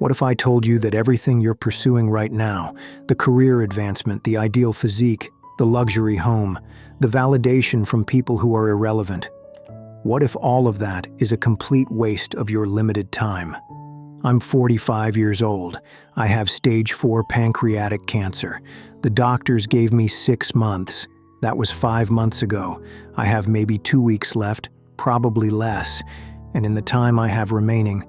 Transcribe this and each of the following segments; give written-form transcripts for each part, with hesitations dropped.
What if I told you that everything you're pursuing right now, the career advancement, the ideal physique, the luxury home, the validation from people who are irrelevant, what if all of that is a complete waste of your limited time? I'm 45 years old. I have stage 4 pancreatic cancer. The doctors gave me 6 months. That was 5 months ago. I have maybe 2 weeks left, probably less. And in the time I have remaining,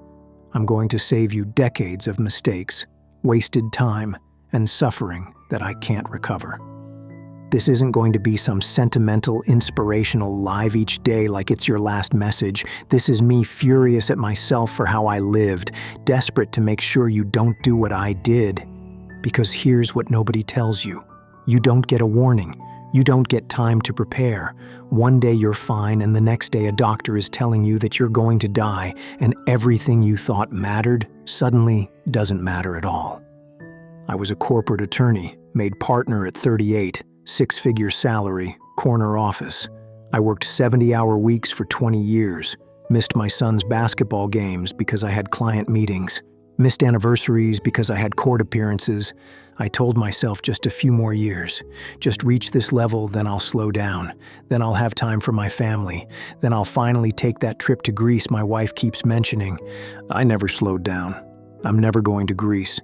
I'm going to save you decades of mistakes, wasted time, and suffering that I can't recover. This isn't going to be some sentimental, inspirational live each day like it's your last message. This is me furious at myself for how I lived, desperate to make sure you don't do what I did. Because here's what nobody tells you. You don't get a warning. You don't get time to prepare. One day you're fine, and the next day a doctor is telling you that you're going to die, and everything you thought mattered suddenly doesn't matter at all. I was a corporate attorney, made partner at 38, 6-figure salary, corner office. I worked 70-hour weeks for 20 years, missed my son's basketball games because I had client meetings, missed anniversaries because I had court appearances. I told myself just a few more years. Just reach this level, then I'll slow down. Then I'll have time for my family. Then I'll finally take that trip to Greece my wife keeps mentioning. I never slowed down. I'm never going to Greece.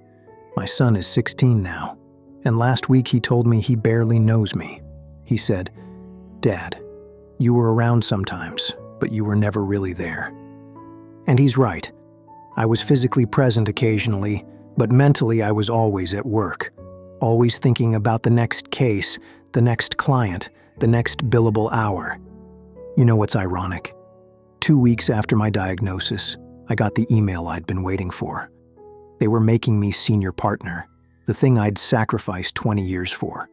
My son is 16 now. And last week he told me he barely knows me. He said, "Dad, you were around sometimes, but you were never really there." And he's right. I was physically present occasionally, but mentally I was always at work, always thinking about the next case, the next client, the next billable hour. You know what's ironic? 2 weeks after my diagnosis, I got the email I'd been waiting for. They were making me senior partner, the thing I'd sacrificed 20 years for,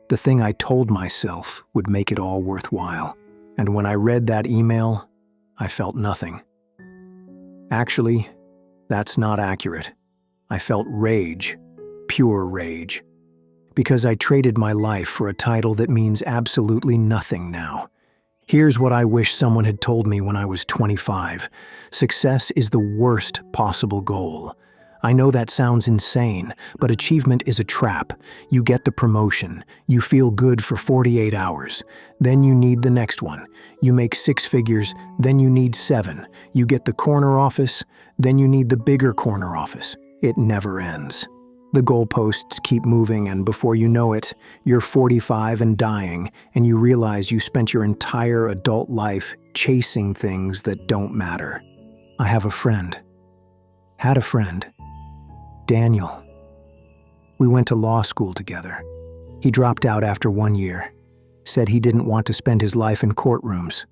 the thing I told myself would make it all worthwhile. And when I read that email, I felt nothing. Actually, that's not accurate. I felt rage, pure rage, because I traded my life for a title that means absolutely nothing now. Here's what I wish someone had told me when I was 25. Success is the worst possible goal. I know that sounds insane, but achievement is a trap. You get the promotion, you feel good for 48 hours, then you need the next one. You make 6 figures, then you need 7. You get the corner office, then you need the bigger corner office. It never ends. The goalposts keep moving, and before you know it, you're 45 and dying, and you realize you spent your entire adult life chasing things that don't matter. I have a friend. Had a friend. Daniel. We went to law school together. He dropped out after 1 year, said he didn't want to spend his life in courtrooms.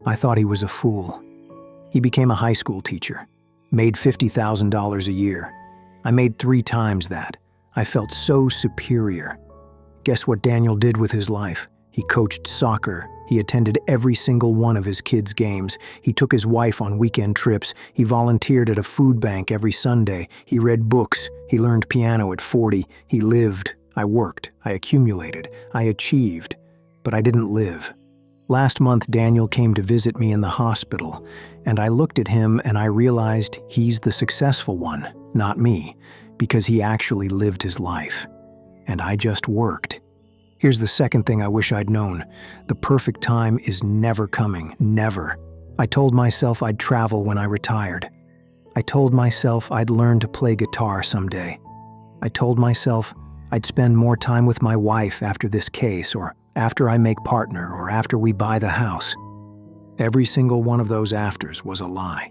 I thought he was a fool. He became a high school teacher, made $50,000 a year. I made 3 times that. I felt so superior. Guess what Daniel did with his life? He coached soccer. He attended every single one of his kids' games. He took his wife on weekend trips. He volunteered at a food bank every Sunday. He read books. He learned piano at 40. He lived. I worked. I accumulated. I achieved. But I didn't live. Last month, Daniel came to visit me in the hospital, and I looked at him and I realized he's the successful one, not me, because he actually lived his life. And I just worked. Here's the second thing I wish I'd known. The perfect time is never coming, never. I told myself I'd travel when I retired. I told myself I'd learn to play guitar someday. I told myself I'd spend more time with my wife after this case, or after I make partner, or after we buy the house. Every single one of those afters was a lie.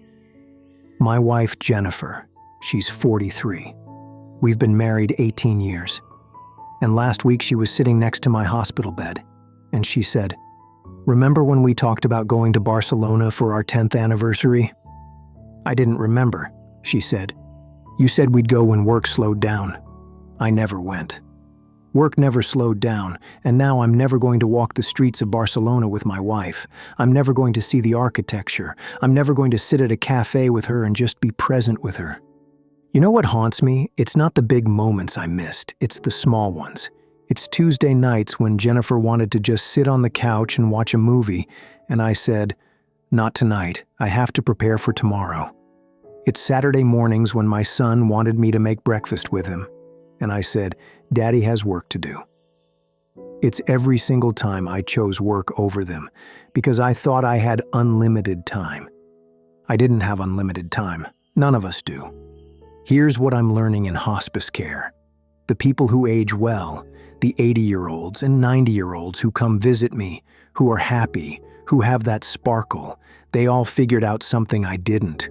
My wife, Jennifer, she's 43. We've been married 18 years. And last week she was sitting next to my hospital bed, and she said, "Remember when we talked about going to Barcelona for our 10th anniversary?" "I didn't remember," she said. "You said we'd go when work slowed down." I never went. Work never slowed down, and now I'm never going to walk the streets of Barcelona with my wife. I'm never going to see the architecture. I'm never going to sit at a cafe with her and just be present with her. You know what haunts me? It's not the big moments I missed, it's the small ones. It's Tuesday nights when Jennifer wanted to just sit on the couch and watch a movie, and I said, "Not tonight, I have to prepare for tomorrow." It's Saturday mornings when my son wanted me to make breakfast with him, and I said, "Daddy has work to do." It's every single time I chose work over them because I thought I had unlimited time. I didn't have unlimited time. None of us do. Here's what I'm learning in hospice care. The people who age well, the 80-year-olds and 90-year-olds who come visit me, who are happy, who have that sparkle, they all figured out something I didn't.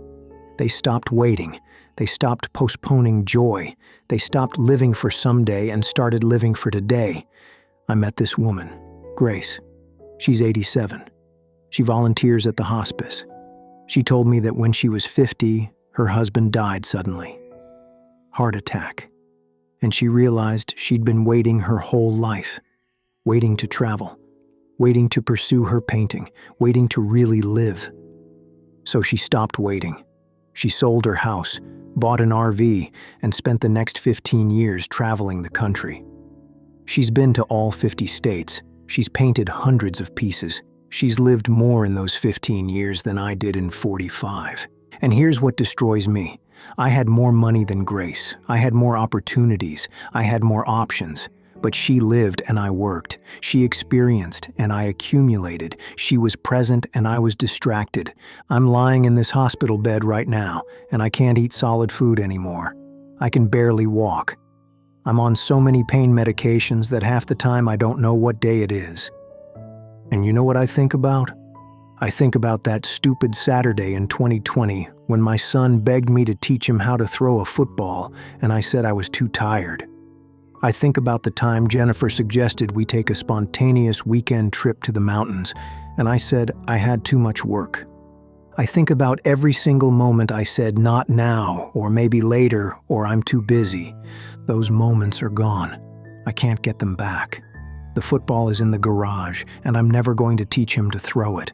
They stopped waiting. They stopped postponing joy. They stopped living for someday and started living for today. I met this woman, Grace. She's 87. She volunteers at the hospice. She told me that when she was 50, her husband died suddenly. Heart attack. And she realized she'd been waiting her whole life, waiting to travel, waiting to pursue her painting, waiting to really live. So she stopped waiting. She sold her house, bought an RV, and spent the next 15 years traveling the country. She's been to all 50 states. She's painted hundreds of pieces. She's lived more in those 15 years than I did in 45. And here's what destroys me. I had more money than Grace. I had more opportunities. I had more options. But she lived and I worked. She experienced and I accumulated. She was present and I was distracted. I'm lying in this hospital bed right now, and I can't eat solid food anymore. I can barely walk. I'm on so many pain medications that half the time I don't know what day it is. And you know what I think about? I think about that stupid Saturday in 2020 when my son begged me to teach him how to throw a football, and I said I was too tired. I think about the time Jennifer suggested we take a spontaneous weekend trip to the mountains, and I said I had too much work. I think about every single moment I said not now, or maybe later, or I'm too busy. Those moments are gone. I can't get them back. The football is in the garage, and I'm never going to teach him to throw it.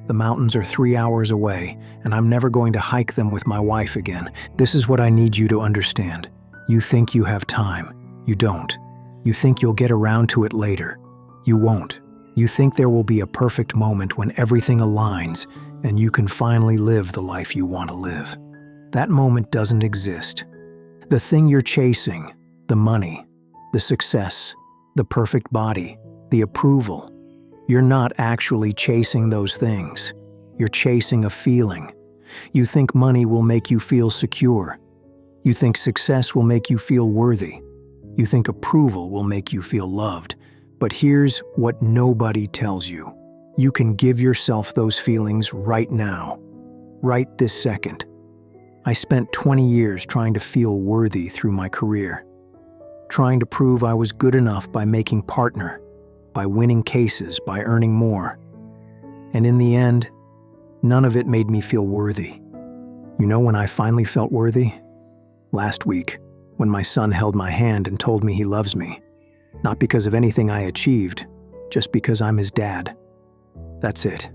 The mountains are 3 hours away, and I'm never going to hike them with my wife again. This is what I need you to understand. You think you have time. You don't. You think you'll get around to it later. You won't. You think there will be a perfect moment when everything aligns and you can finally live the life you want to live. That moment doesn't exist. The thing you're chasing, the money, the success, the perfect body, the approval, you're not actually chasing those things. You're chasing a feeling. You think money will make you feel secure. You think success will make you feel worthy. You think approval will make you feel loved. But here's what nobody tells you. You can give yourself those feelings right now, right this second. I spent 20 years trying to feel worthy through my career, trying to prove I was good enough by making partner, by winning cases, by earning more. And in the end, none of it made me feel worthy. You know when I finally felt worthy? Last week, when my son held my hand and told me he loves me. Not because of anything I achieved, just because I'm his dad. That's it.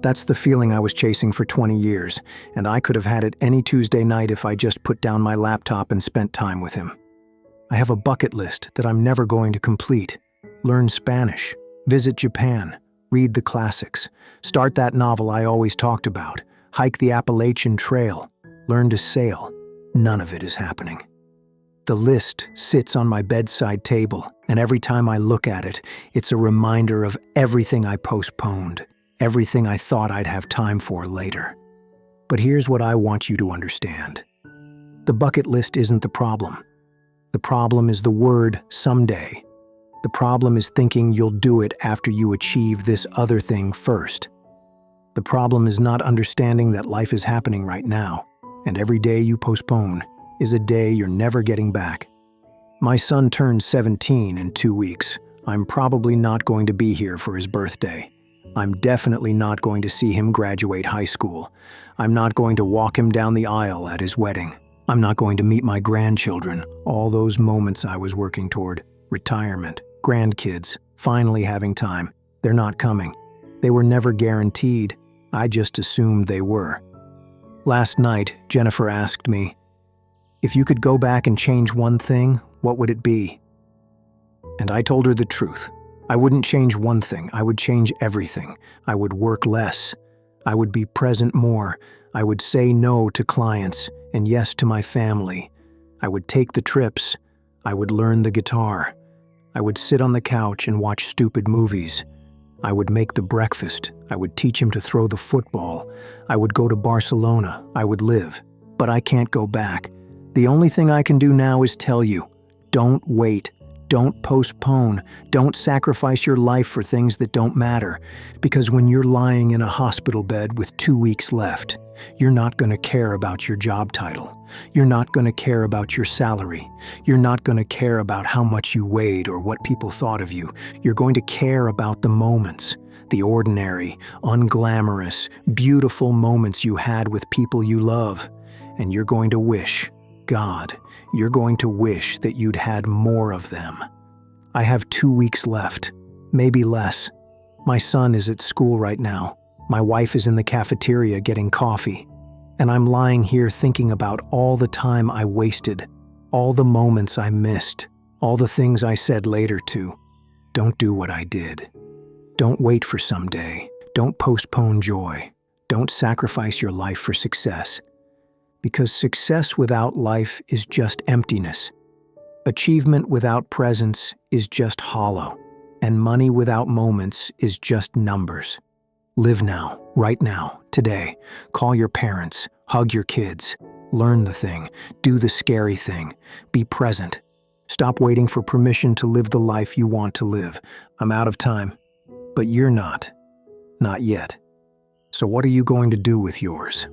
That's the feeling I was chasing for 20 years, and I could have had it any Tuesday night if I just put down my laptop and spent time with him. I have a bucket list that I'm never going to complete. Learn Spanish, visit Japan, read the classics, start that novel I always talked about, hike the Appalachian Trail, learn to sail. None of it is happening. The list sits on my bedside table, and every time I look at it, it's a reminder of everything I postponed, everything I thought I'd have time for later. But here's what I want you to understand. The bucket list isn't the problem. The problem is the word someday. The problem is thinking you'll do it after you achieve this other thing first. The problem is not understanding that life is happening right now, and every day you postpone is a day you're never getting back. My son turns 17 in 2 weeks. I'm probably not going to be here for his birthday. I'm definitely not going to see him graduate high school. I'm not going to walk him down the aisle at his wedding. I'm not going to meet my grandchildren, all those moments I was working toward. Retirement, grandkids, finally having time. They're not coming. They were never guaranteed. I just assumed they were. Last night, Jennifer asked me, if you could go back and change one thing, what would it be? And I told her the truth. I wouldn't change one thing. I would change everything. I would work less. I would be present more. I would say no to clients and yes to my family. I would take the trips. I would learn the guitar. I would sit on the couch and watch stupid movies. I would make the breakfast. I would teach him to throw the football. I would go to Barcelona. I would live. But I can't go back. The only thing I can do now is tell you, don't wait. Don't postpone. Don't sacrifice your life for things that don't matter. Because when you're lying in a hospital bed with 2 weeks left, you're not going to care about your job title. You're not going to care about your salary. You're not going to care about how much you weighed or what people thought of you. You're going to care about the moments, the ordinary, unglamorous, beautiful moments you had with people you love. And you're going to wish, God, you're going to wish that you'd had more of them. I have 2 weeks left, maybe less. My son is at school right now. My wife is in the cafeteria getting coffee. And I'm lying here thinking about all the time I wasted, all the moments I missed, all the things I said later to. Don't do what I did. Don't wait for someday. Don't postpone joy. Don't sacrifice your life for success. Because success without life is just emptiness. Achievement without presence is just hollow. And money without moments is just numbers. Live now, right now, today. Call your parents, hug your kids. Learn the thing, do the scary thing. Be present. Stop waiting for permission to live the life you want to live. I'm out of time. But you're not. Not yet. So what are you going to do with yours?